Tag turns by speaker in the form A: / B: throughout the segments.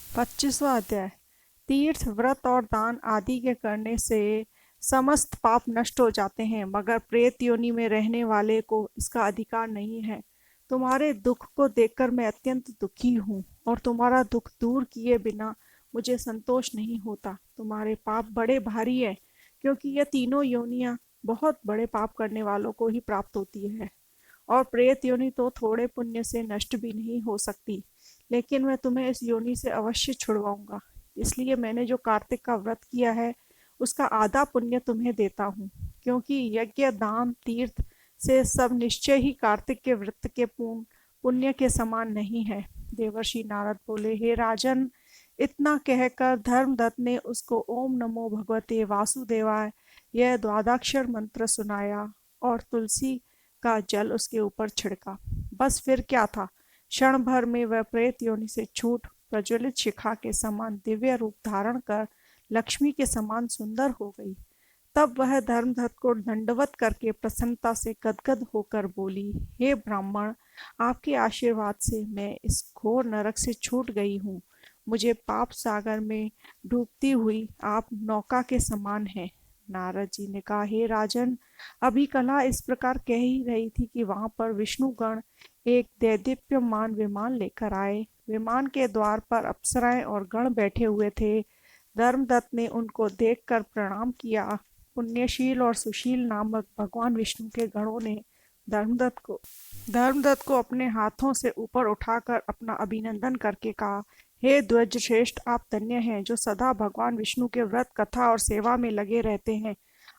A: 25वां अध्याय। तीर्थ, व्रत और दान आदि के करने से समस्त पाप नष्ट हो जाते हैं, मगर प्रेत योनि में रहने वाले को इसका अधिकार नहीं है। तुम्हारे दुख को देखकर मैं अत्यंत दुखी हूँ और तुम्हारा दुख दूर किए बिना मुझे संतोष नहीं होता। तुम्हारे पाप बड़े भारी है, क्योंकि ये तीनों योनियां बहुत बड़े पाप करने वालों को ही प्राप्त होती है, और प्रेत योनि तो थोड़े पुण्य से नष्ट भी नहीं हो सकती। लेकिन मैं तुम्हें इस योनि से अवश्य छुड़वाऊंगा। इसलिए मैंने जो कार्तिक का व्रत किया है उसका आधा पुण्य तुम्हें देता हूँ, क्योंकि यज्ञ, दान, तीर्थ से सब निश्चय ही कार्तिक के व्रत के पूर्ण पुण्य के समान नहीं है। देवर्षि नारद बोले, हे राजन, इतना कहकर धर्मदत्त ने उसको ओम नमो भगवते वासुदेवाय यह द्वादक्षर मंत्र सुनाया और तुलसी का जल उसके ऊपर छिड़का। बस फिर क्या था, क्षण भर में वह प्रेत योनि से छूट प्रज्वलित शिखा के समान दिव्य रूप धारण कर लक्ष्मी के समान सुंदर हो गई। तब वह धर्मदत्त को दंडवत करके प्रसन्नता से गदगद होकर बोली, हे ब्राह्मण, आपके आशीर्वाद से मैं इस घोर नरक से छूट गई हूँ। मुझे पाप सागर में डूबती हुई आप नौका के समान हैं। नारद जी ने कहा, हे राजन, अभी कला इस प्रकार कह ही रही थी कि वहां पर विष्णुगण एक दैदीप्यमान विमान लेकर आए। विमान के द्वार पर अप्सराएं और गण बैठे हुए थे। धर्मदत्त ने उनको देखकर प्रणाम किया। पुण्यशील और सुशील नामक भगवान विष्णु के गणों ने धर्मदत्त को अपने हाथों से ऊपर उठाकर अपना अभिनंदन करके कहा, हे ध्वज श्रेष्ठ, आप धन्य हैं जो सदा भगवान विष्णु के व्रत, कथा और सेवा में लगे रहते हैं।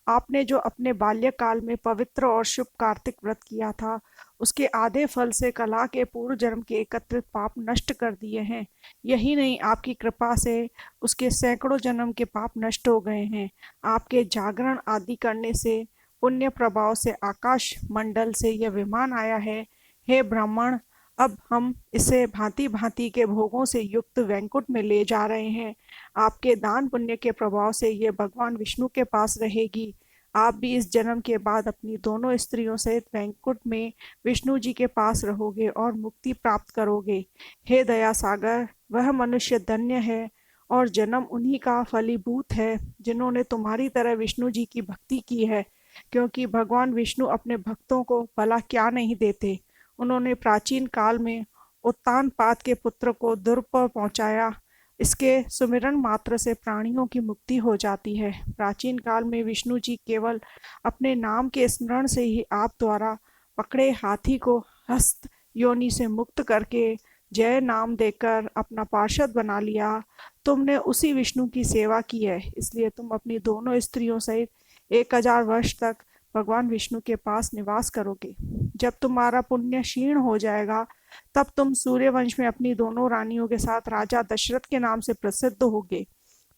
A: आपने जो अपने बाल्यकाल में पवित्र और शुभ कार्तिक व्रत किया था, उसके आधे फल से कला के पूर्व जन्म के एकत्रित पाप नष्ट कर दिए हैं। यही नहीं, आपकी कृपा से उसके सैकड़ों जन्म के पाप नष्ट हो गए हैं। आपके जागरण आदि करने से, पुण्य प्रभाव से आकाश मंडल से यह विमान आया है। हे ब्राह्मण, अब हम इसे भांति भांति के भोगों से युक्त वैकुंठ में ले जा रहे हैं। आपके दान पुण्य के प्रभाव से ये भगवान विष्णु के पास रहेगी। आप भी इस जन्म के बाद अपनी दोनों स्त्रियों सहित वैकुंठ में विष्णु जी के पास रहोगे और मुक्ति प्राप्त करोगे। हे दया सागर, वह मनुष्य धन्य है और जन्म उन्हीं का फलीभूत है जिन्होंने तुम्हारी तरह विष्णु जी की भक्ति की है, क्योंकि भगवान विष्णु अपने भक्तों को भला क्या नहीं देते। उन्होंने प्राचीन काल में उत्तानपाद के पुत्र को ध्रुव पर पहुंचाया। इसके सुमिरन मात्र से प्राणियों की मुक्ति हो जाती है। प्राचीन काल में विष्णु जी केवल अपने नाम के स्मरण से ही आप द्वारा पकड़े हाथी को हस्त योनि से मुक्त करके जय नाम देकर अपना पार्षद बना लिया। तुमने उसी विष्णु की सेवा की है, इसलिए तुम अपनी दोनों स्त्रियों सहित 1000 वर्ष तक भगवान विष्णु के पास निवास करोगे। जब तुम्हारा पुण्य क्षीण हो जाएगा, तब तुम सूर्यवंश में अपनी दोनों रानियों के साथ राजा दशरथ के नाम से प्रसिद्ध होगे,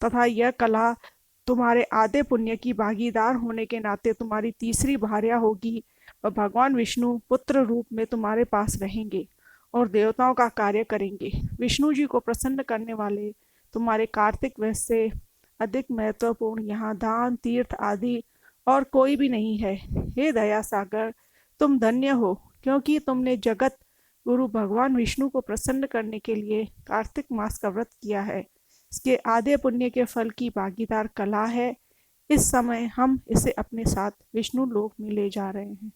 A: तथा यह कला तुम्हारे आधे पुण्य की भागीदार होने के नाते तुम्हारी तीसरी भार्या होगी। और भगवान विष्णु पुत्र रूप में तुम्हारे पास रहेंगे और देवताओं का कार्य करेंगे। विष्णु जी को प्रसन्न करने वाले तुम्हारे कार्तिक व्रत से अधिक महत्वपूर्ण यहाँ दान, तीर्थ आदि और कोई भी नहीं है। हे दया सागर, तुम धन्य हो, क्योंकि तुमने जगत गुरु भगवान विष्णु को प्रसन्न करने के लिए कार्तिक मास का व्रत किया है। इसके आधे पुण्य के फल की भागीदार कला है। इस समय हम इसे अपने साथ विष्णु लोक में ले जा रहे हैं।